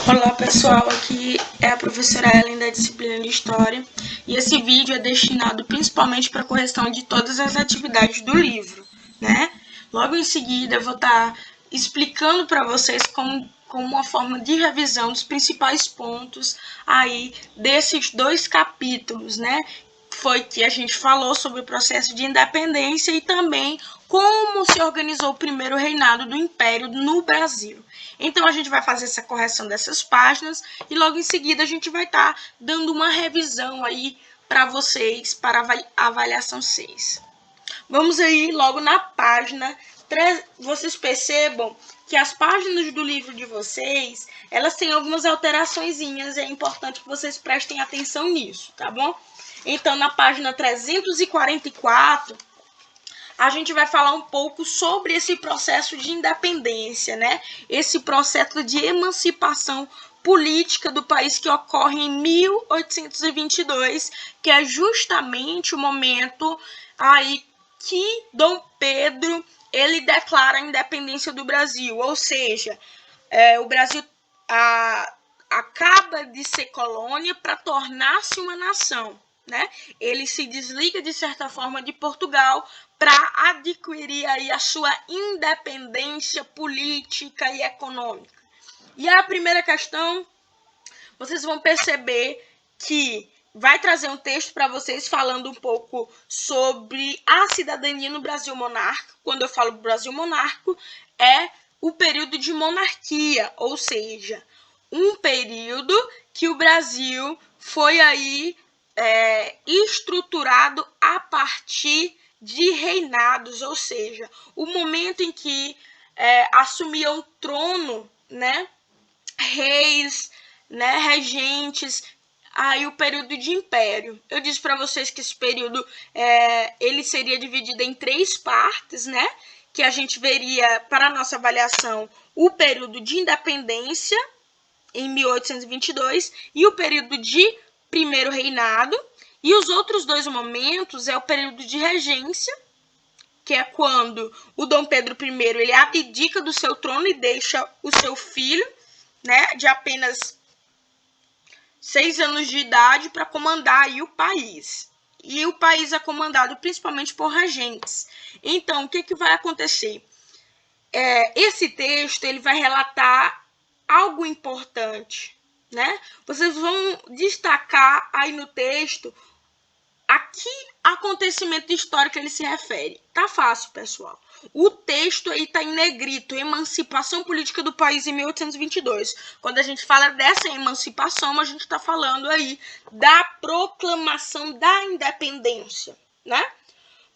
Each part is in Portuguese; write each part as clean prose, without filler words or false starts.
Olá pessoal, aqui é a professora Ellen da disciplina de História e esse vídeo é destinado principalmente para a correção de todas as atividades do livro, né? Logo em seguida eu vou estar explicando para vocês como uma forma de revisão dos principais pontos aí desses dois capítulos, né? Foi que a gente falou sobre o processo de independência e também como se organizou o primeiro reinado do Império no Brasil. Então, a gente vai fazer essa correção dessas páginas e logo em seguida a gente vai estar dando uma revisão aí para vocês, para a avaliação 6. Vamos aí logo na página 3. Vocês percebam que as páginas do livro de vocês, elas têm algumas alteraçõezinhas, é importante que vocês prestem atenção nisso, tá bom? Então, na página 344, a gente vai falar um pouco sobre esse processo de independência, né? Esse processo de emancipação política do país que ocorre em 1822, que é justamente o momento aí que Dom Pedro ele declara a independência do Brasil, ou seja, o Brasil acaba de ser colônia para tornar-se uma nação, né? Ele se desliga de certa forma de Portugal para adquirir aí a sua independência política e econômica. E a primeira questão, vocês vão perceber que vai trazer um texto para vocês falando um pouco sobre a cidadania no Brasil monárquico. Quando eu falo Brasil monárquico, é o período de monarquia, ou seja, um período que o Brasil foi aí estruturado a partir de reinados, ou seja, o momento em que assumiam o trono, né, reis, né, regentes, aí o período de império. Eu disse para vocês que esse período ele seria dividido em 3 partes, né, que a gente veria para a nossa avaliação o período de independência em 1822 e o período de primeiro reinado, e os outros 2 momentos é o período de regência, que é quando o Dom Pedro I ele abdica do seu trono e deixa o seu filho, né, de apenas 6 anos de idade para comandar aí o país. E o país é comandado principalmente por regentes. Então, o que vai acontecer? Esse texto ele vai relatar algo importante, né? Vocês vão destacar aí no texto a que acontecimento histórico ele se refere. Tá fácil, pessoal. O texto aí tá em negrito, emancipação política do país em 1822. Quando a gente fala dessa emancipação, a gente está falando aí da proclamação da independência, né?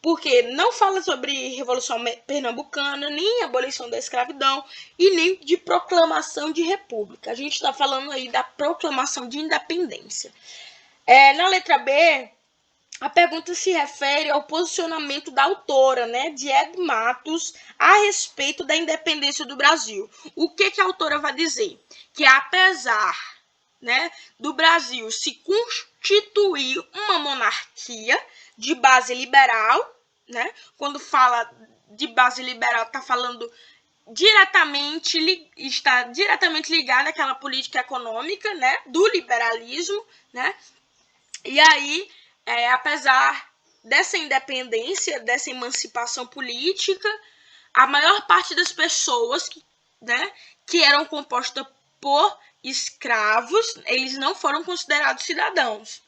Porque não fala sobre Revolução Pernambucana, nem abolição da escravidão e nem de proclamação de república. A gente está falando aí da proclamação de independência. Na letra B, a pergunta se refere ao posicionamento da autora, né, de Ed Matos, a respeito da independência do Brasil. O que a autora vai dizer? Que apesar, né, do Brasil se constituir uma monarquia de base liberal, né? Quando fala de base liberal, está falando está diretamente ligada àquela política econômica, né, do liberalismo, né? E aí, apesar dessa independência, dessa emancipação política, a maior parte das pessoas que eram compostas por escravos, eles não foram considerados cidadãos,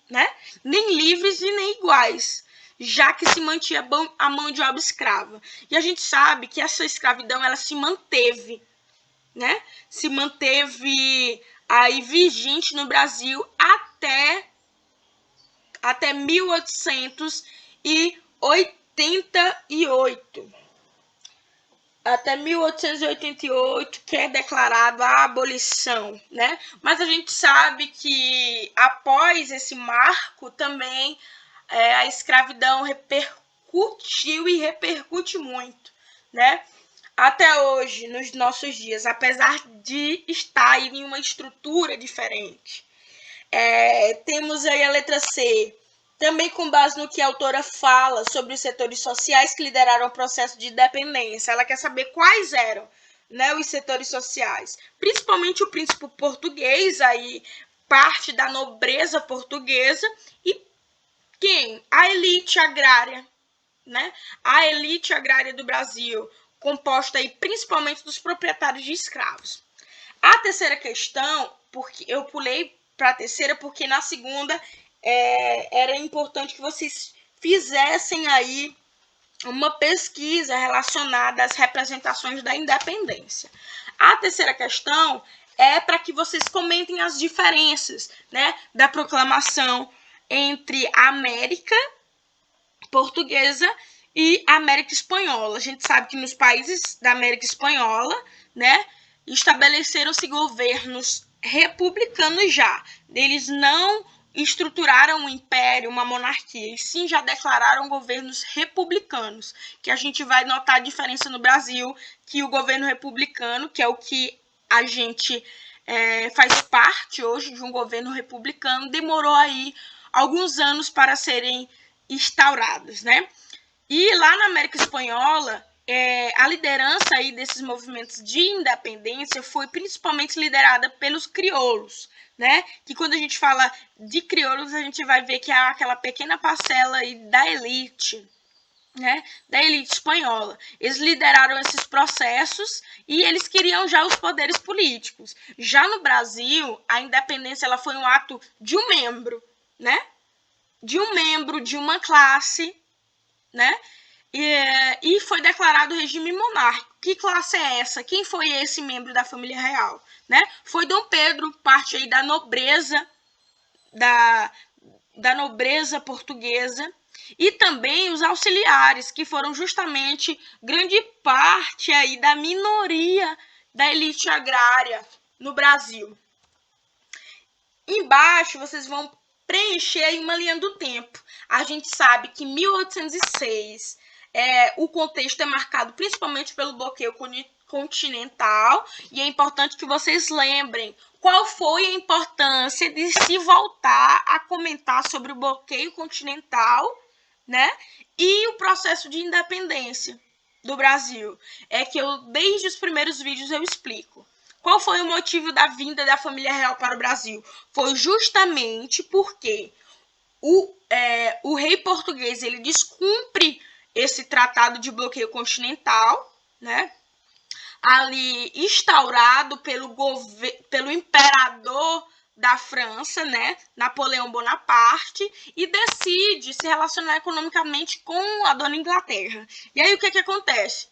né? Nem livres e nem iguais, já que se mantinha a mão de obra escrava. E a gente sabe que essa escravidão ela se manteve, né? Se manteve aí vigente no Brasil até 1888. Até 1888, que é declarado a abolição, né? Mas a gente sabe que após esse marco também a escravidão repercutiu e repercute muito, né? Até hoje, nos nossos dias, apesar de estar em uma estrutura diferente. Temos aí a letra C, também com base no que a autora fala sobre os setores sociais que lideraram o processo de independência. Ela quer saber quais eram, né, os setores sociais, principalmente o príncipe português, aí parte da nobreza portuguesa, e quem? A elite agrária, né? A elite agrária do Brasil, composta aí principalmente dos proprietários de escravos. A terceira questão, porque eu pulei para a terceira porque na segunda era importante que vocês fizessem aí uma pesquisa relacionada às representações da independência. A terceira questão é para que vocês comentem as diferenças, né, da proclamação entre a América Portuguesa e a América Espanhola. A gente sabe que nos países da América Espanhola, né, estabeleceram-se governos republicanos já. Eles não estruturaram um império, uma monarquia, e sim já declararam governos republicanos, que a gente vai notar a diferença no Brasil, que o governo republicano, que é o que a gente faz parte hoje de um governo republicano, demorou aí alguns anos para serem instaurados, né? E lá na América Espanhola, a liderança aí desses movimentos de independência foi principalmente liderada pelos crioulos, né? Que quando a gente fala de crioulos, a gente vai ver que há aquela pequena parcela aí da elite, né? Da elite espanhola. Eles lideraram esses processos e eles queriam já os poderes políticos. Já no Brasil, a independência ela foi um ato de um membro, né? De um membro de uma classe, né? E foi declarado regime monárquico. Que classe é essa? Quem foi esse membro da família real? Né? Foi Dom Pedro, parte aí da nobreza, da nobreza portuguesa, e também os auxiliares, que foram justamente grande parte aí da minoria da elite agrária no Brasil. Embaixo vocês vão preencher aí uma linha do tempo. A gente sabe que 1806 o contexto é marcado principalmente pelo bloqueio continental, e é importante que vocês lembrem qual foi a importância de se voltar a comentar sobre o bloqueio continental, né, e o processo de independência do Brasil. É que desde os primeiros vídeos eu explico. Qual foi o motivo da vinda da família real para o Brasil? Foi justamente porque o rei português ele descumpre esse tratado de bloqueio continental, né? Ali instaurado pelo imperador da França, né, Napoleão Bonaparte, e decide se relacionar economicamente com a dona Inglaterra. E aí o que acontece?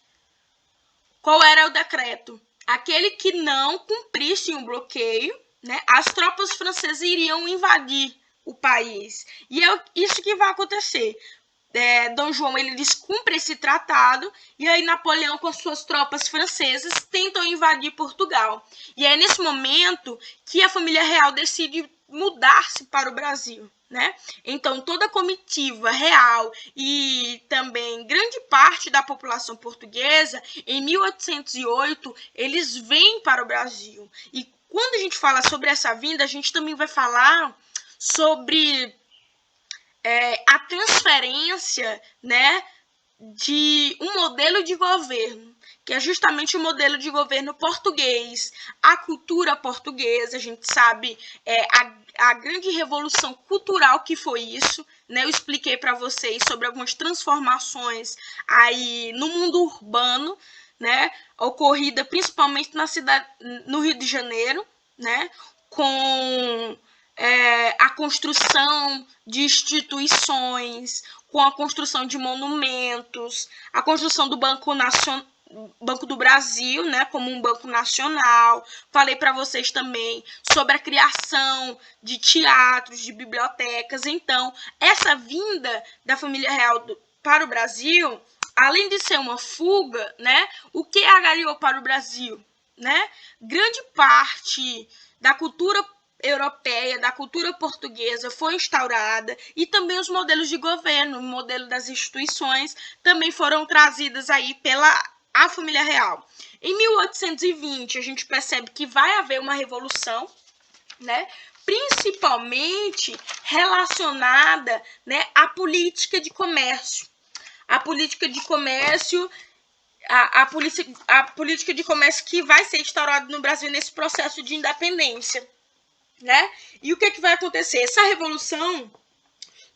Qual era o decreto? Aquele que não cumprisse um bloqueio, né, as tropas francesas iriam invadir o país. E é isso que vai acontecer. Dom João ele descumpre esse tratado, e aí Napoleão com suas tropas francesas tentam invadir Portugal. E é nesse momento que a família real decide mudar-se para o Brasil, né? Então toda a comitiva real e também grande parte da população portuguesa, em 1808, eles vêm para o Brasil. E quando a gente fala sobre essa vinda, a gente também vai falar sobre a transferência, né, de um modelo de governo, que é justamente o modelo de governo português, a cultura portuguesa. A gente sabe a grande revolução cultural que foi isso, né? Eu expliquei para vocês sobre algumas transformações aí no mundo urbano, né, ocorrida principalmente no Rio de Janeiro, né, com a construção de instituições, com a construção de monumentos, a construção do Banco do Brasil, né, como um banco nacional. Falei para vocês também sobre a criação de teatros, de bibliotecas. Então, essa vinda da família real para o Brasil, além de ser uma fuga, né, o que agregou para o Brasil, né? Grande parte da cultura europeia, da cultura portuguesa foi instaurada, e também os modelos de governo, o modelo das instituições também foram trazidas aí pela a família real. Em 1820 a gente percebe que vai haver uma revolução, né, principalmente relacionada, né, à política de comércio. A política de comércio a política de comércio que vai ser instaurada no Brasil nesse processo de independência, né? E o que vai acontecer? Essa revolução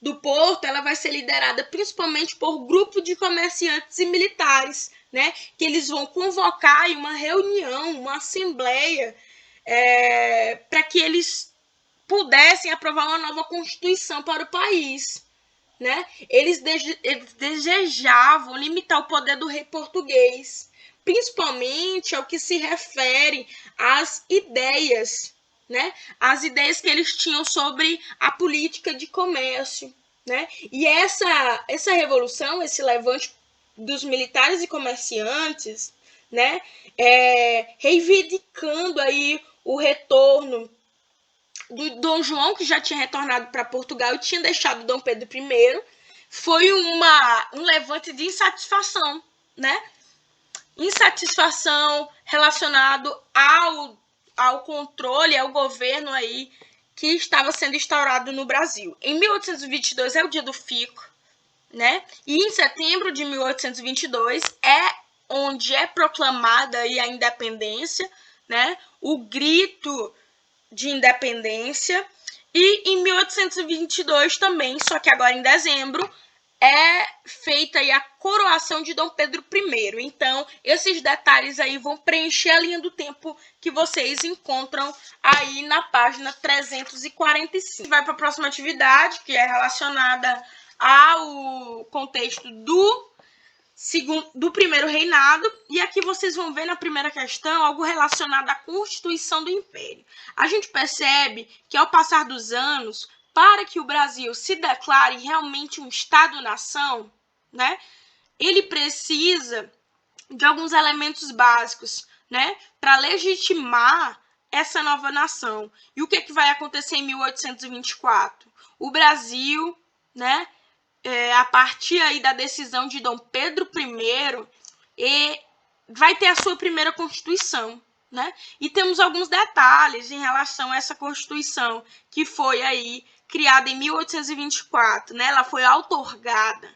do Porto, ela vai ser liderada principalmente por grupo de comerciantes e militares, né? Que eles vão convocar uma reunião, uma assembleia, para que eles pudessem aprovar uma nova constituição para o país, né? Eles desejavam limitar o poder do rei português, principalmente ao que se refere às ideias, né? As ideias que eles tinham sobre a política de comércio, né? E essa revolução, esse levante dos militares e comerciantes, né? Reivindicando aí o retorno do Dom João, que já tinha retornado para Portugal e tinha deixado Dom Pedro I, foi um levante de insatisfação, né? Insatisfação relacionado ao controle, ao governo aí que estava sendo instaurado no Brasil. Em 1822 é o dia do fico, né? E em setembro de 1822 é onde é proclamada aí a independência, né? O grito de independência. E em 1822 também, só que agora em dezembro, é feita aí a coroação de Dom Pedro I. Então, esses detalhes aí vão preencher a linha do tempo que vocês encontram aí na página 345. Vai para a próxima atividade, que é relacionada ao contexto do primeiro reinado, e aqui vocês vão ver na primeira questão algo relacionado à Constituição do Império. A gente percebe que ao passar dos anos, para que o Brasil se declare realmente um Estado-nação, né, ele precisa de alguns elementos básicos, né, para legitimar essa nova nação. E o que vai acontecer em 1824? O Brasil, né, a partir aí da decisão de Dom Pedro I, vai ter a sua primeira Constituição, né? E temos alguns detalhes em relação a essa Constituição, que foi aí criada em 1824, né? Ela foi outorgada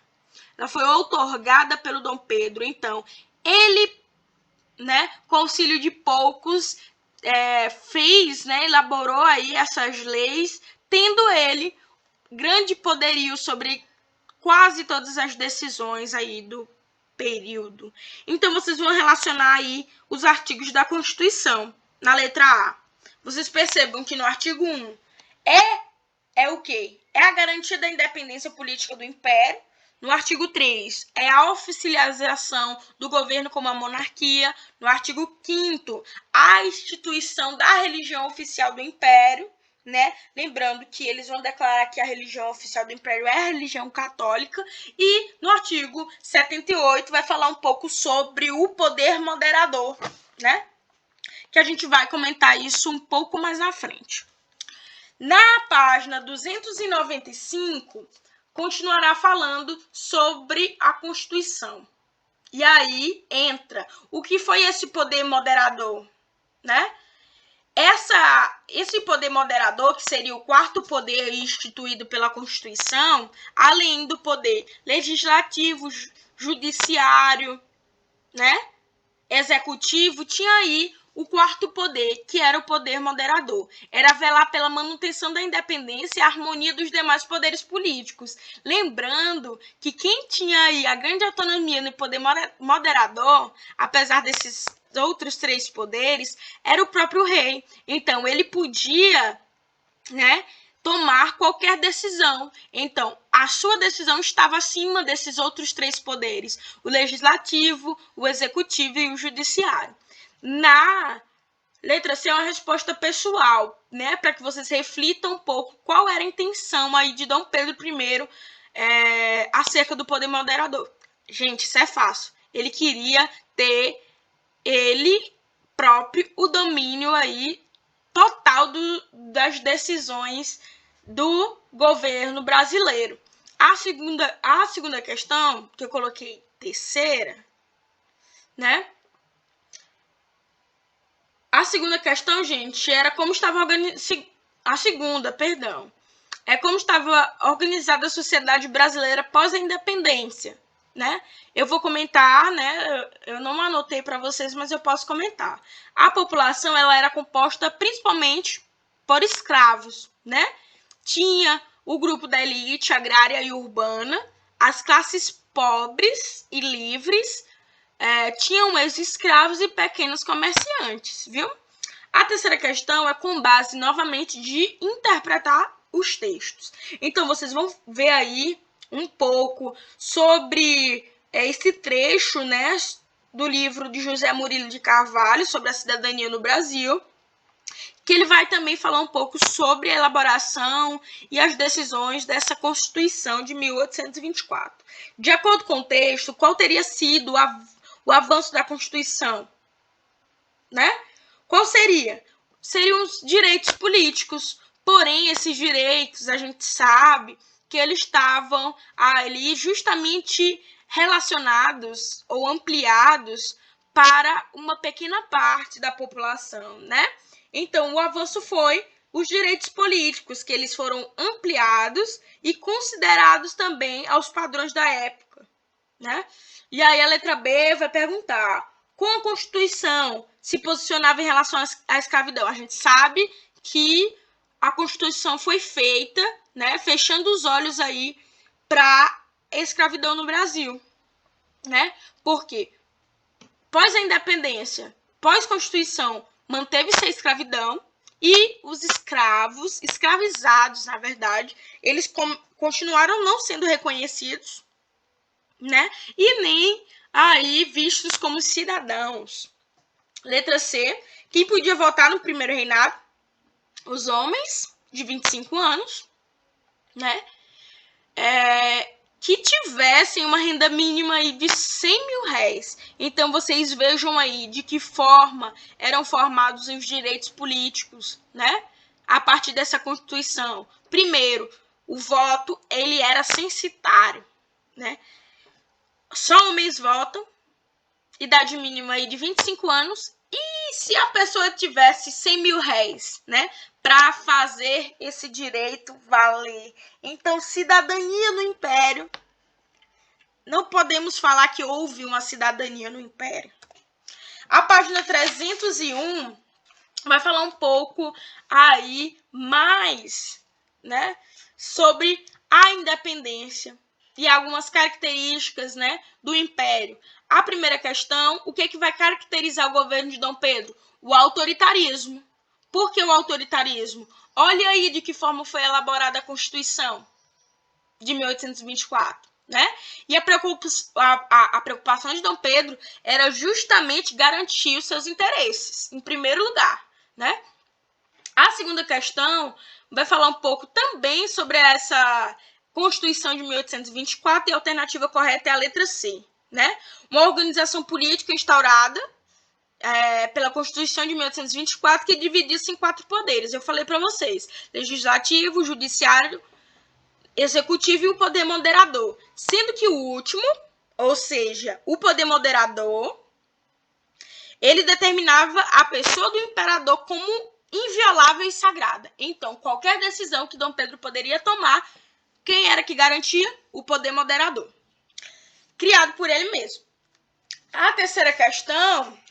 pelo Dom Pedro. Então, ele, né, com auxílio de poucos, elaborou aí essas leis, tendo ele grande poderio sobre quase todas as decisões aí do período. Então, vocês vão relacionar aí os artigos da Constituição. Na letra A, vocês percebam que no artigo 1 é o quê? É a garantia da independência política do Império. No artigo 3, é a oficialização do governo como a monarquia. No artigo 5º, a instituição da religião oficial do Império, né? Lembrando que eles vão declarar que a religião oficial do Império é a religião católica. E no artigo 78 vai falar um pouco sobre o poder moderador, né? Que a gente vai comentar isso um pouco mais na frente. Na página 295, continuará falando sobre a Constituição. E aí entra o que foi esse poder moderador, né? Esse poder moderador, que seria o quarto poder instituído pela Constituição, além do poder legislativo, judiciário, né, executivo, tinha aí o quarto poder, que era o poder moderador. Era velar pela manutenção da independência e a harmonia dos demais poderes políticos. Lembrando que quem tinha aí a grande autonomia no poder moderador, apesar desses outros três poderes, era o próprio rei. Então, ele podia, né, tomar qualquer decisão. Então, a sua decisão estava acima desses outros três poderes: o legislativo, o executivo e o judiciário. Na letra C é uma resposta pessoal, né, para que vocês reflitam um pouco qual era a intenção aí de Dom Pedro I acerca do poder moderador. Gente, isso é fácil. Ele queria ter ele próprio o domínio aí total das decisões do governo brasileiro. A segunda questão, que eu coloquei terceira, né? A segunda questão, gente, era como estava como estava organizada a sociedade brasileira após a independência, né? Eu vou comentar, né? Eu não anotei para vocês, mas eu posso comentar. A população, ela era composta principalmente por escravos, né? Tinha o grupo da elite agrária e urbana, as classes pobres e livres, tinham ex-escravos e pequenos comerciantes, viu? A terceira questão é com base, novamente, de interpretar os textos. Então, vocês vão ver aí um pouco sobre esse trecho, né, do livro de José Murilo de Carvalho, sobre a cidadania no Brasil, que ele vai também falar um pouco sobre a elaboração e as decisões dessa Constituição de 1824. De acordo com o texto, qual teria sido o avanço da Constituição? Né? Qual seria? Seriam os direitos políticos, porém esses direitos a gente sabe que eles estavam ali justamente relacionados ou ampliados para uma pequena parte da população, né? Então, o avanço foi os direitos políticos, que eles foram ampliados e considerados também aos padrões da época, né? E aí a letra B vai perguntar: como a Constituição se posicionava em relação à escravidão? A gente sabe que a Constituição foi feita, né, fechando os olhos aí para a escravidão no Brasil, né? Porque pós a independência, pós-Constituição, manteve-se a escravidão e os escravos, escravizados, na verdade, eles continuaram não sendo reconhecidos, né? E nem aí vistos como cidadãos. Letra C, quem podia votar no primeiro reinado? Os homens de 25 anos, né? Que tivessem uma renda mínima aí de 100 mil réis. Então, vocês vejam aí de que forma eram formados os direitos políticos, né? A partir dessa Constituição. Primeiro, o voto, ele era censitário, né? Só homens votam, idade mínima aí de 25 anos, e se a pessoa tivesse 100 mil réis, né, para fazer esse direito valer. Então, cidadania no Império, não podemos falar que houve uma cidadania no Império. A página 301 vai falar um pouco aí mais, né, sobre a independência e algumas características, né, do Império. A primeira questão, o que vai caracterizar o governo de Dom Pedro? O autoritarismo. Por que o autoritarismo? Olha aí de que forma foi elaborada a Constituição de 1824. Né? E a preocupação de Dom Pedro era justamente garantir os seus interesses, em primeiro lugar. Né? A segunda questão vai falar um pouco também sobre essa Constituição de 1824 e a alternativa correta é a letra C. Né? Uma organização política instaurada pela Constituição de 1824 que dividia-se em 4 poderes. Eu falei para vocês: legislativo, judiciário, executivo e o poder moderador. Sendo que o último, ou seja, o poder moderador, ele determinava a pessoa do imperador como inviolável e sagrada. Então, qualquer decisão que Dom Pedro poderia tomar, quem era que garantia? O poder moderador, criado por ele mesmo. A terceira questão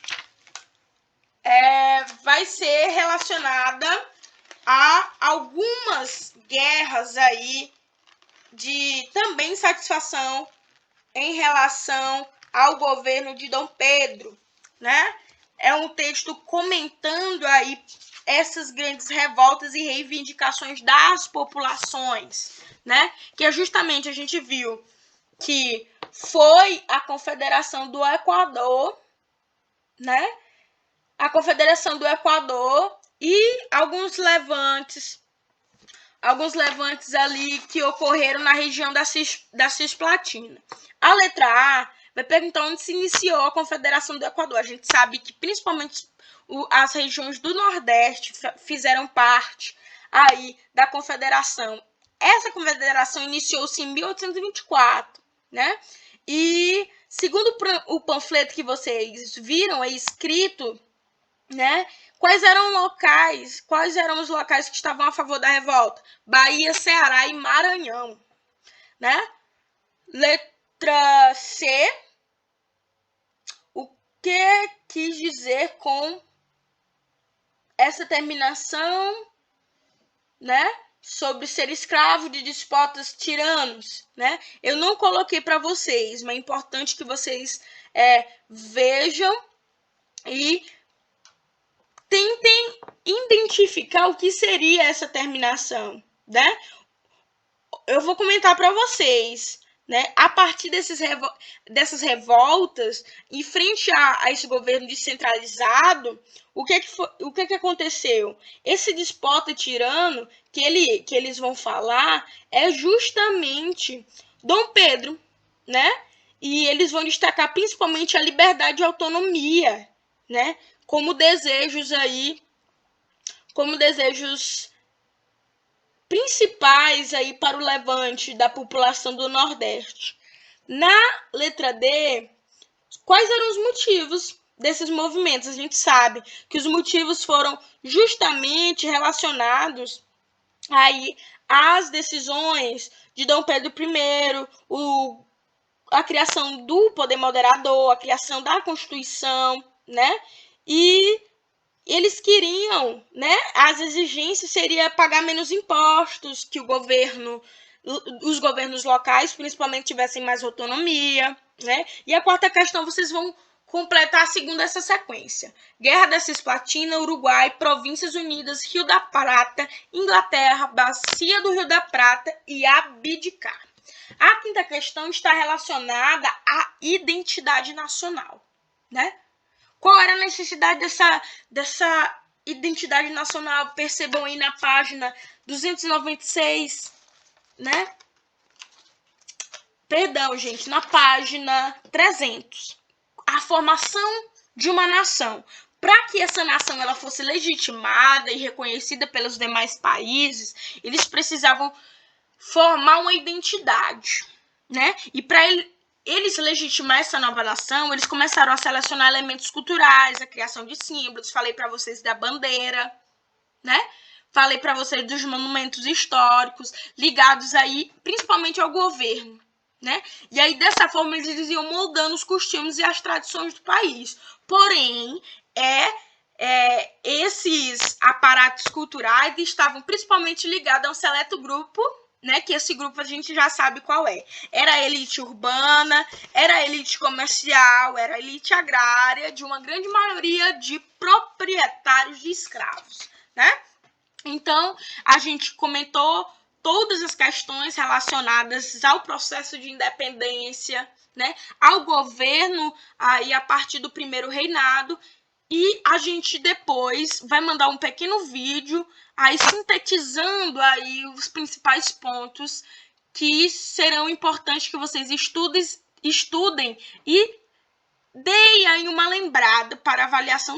vai ser relacionada a algumas guerras aí de também satisfação em relação ao governo de Dom Pedro, né? É um texto comentando aí essas grandes revoltas e reivindicações das populações, né? Que é justamente, a gente viu que foi a Confederação do Equador, né? A Confederação do Equador e alguns levantes ali que ocorreram na região da Cisplatina. A letra A vai perguntar onde se iniciou a Confederação do Equador. A gente sabe que principalmente as regiões do Nordeste fizeram parte aí da Confederação. Essa Confederação iniciou-se em 1824, né? E segundo o panfleto que vocês viram, é escrito, né? Quais eram os locais que estavam a favor da revolta? Bahia, Ceará e Maranhão, né? Letra C. O que quis dizer com essa terminação, né? Sobre ser escravo de despotas tiranos, né? Eu não coloquei para vocês, mas é importante que vocês vejam e tentem identificar o que seria essa terminação, né? Eu vou comentar para vocês, né? A partir dessas revoltas, em frente a esse governo descentralizado, o que aconteceu? Esse despota tirano que eles vão falar é justamente Dom Pedro, né? E eles vão destacar principalmente a liberdade e a autonomia, né? Como desejos principais aí para o levante da população do Nordeste. Na letra D, quais eram os motivos desses movimentos? A gente sabe que os motivos foram justamente relacionados aí às decisões de Dom Pedro I, a criação do poder moderador, a criação da Constituição, né? E eles queriam, né? As exigências seria pagar menos impostos, que os governos locais, principalmente, tivessem mais autonomia, né? E a quarta questão, vocês vão completar segundo essa sequência: Guerra da Cisplatina, Uruguai, Províncias Unidas, Rio da Prata, Inglaterra, Bacia do Rio da Prata e abdicar. A quinta questão está relacionada à identidade nacional, né? Qual era a necessidade dessa identidade nacional? Percebam aí na página 296, né? Perdão, gente, na página 300. A formação de uma nação. Para que essa nação ela fosse legitimada e reconhecida pelos demais países, eles precisavam formar uma identidade, né? E para eles legitimar essa nova nação, eles começaram a selecionar elementos culturais, a criação de símbolos. Falei para vocês da bandeira, né? Falei para vocês dos monumentos históricos ligados aí, principalmente ao governo, né? E aí, dessa forma, eles iam moldando os costumes e as tradições do país. Porém, esses aparatos culturais estavam principalmente ligados a um seleto grupo, né, que esse grupo a gente já sabe qual é. Era a elite urbana, era a elite comercial, era a elite agrária, de uma grande maioria de proprietários de escravos, né? Então, a gente comentou todas as questões relacionadas ao processo de independência, né, ao governo aí a partir do primeiro reinado, e a gente depois vai mandar um pequeno vídeo aí sintetizando aí os principais pontos que serão importantes que vocês estudem e deem aí uma lembrada para avaliação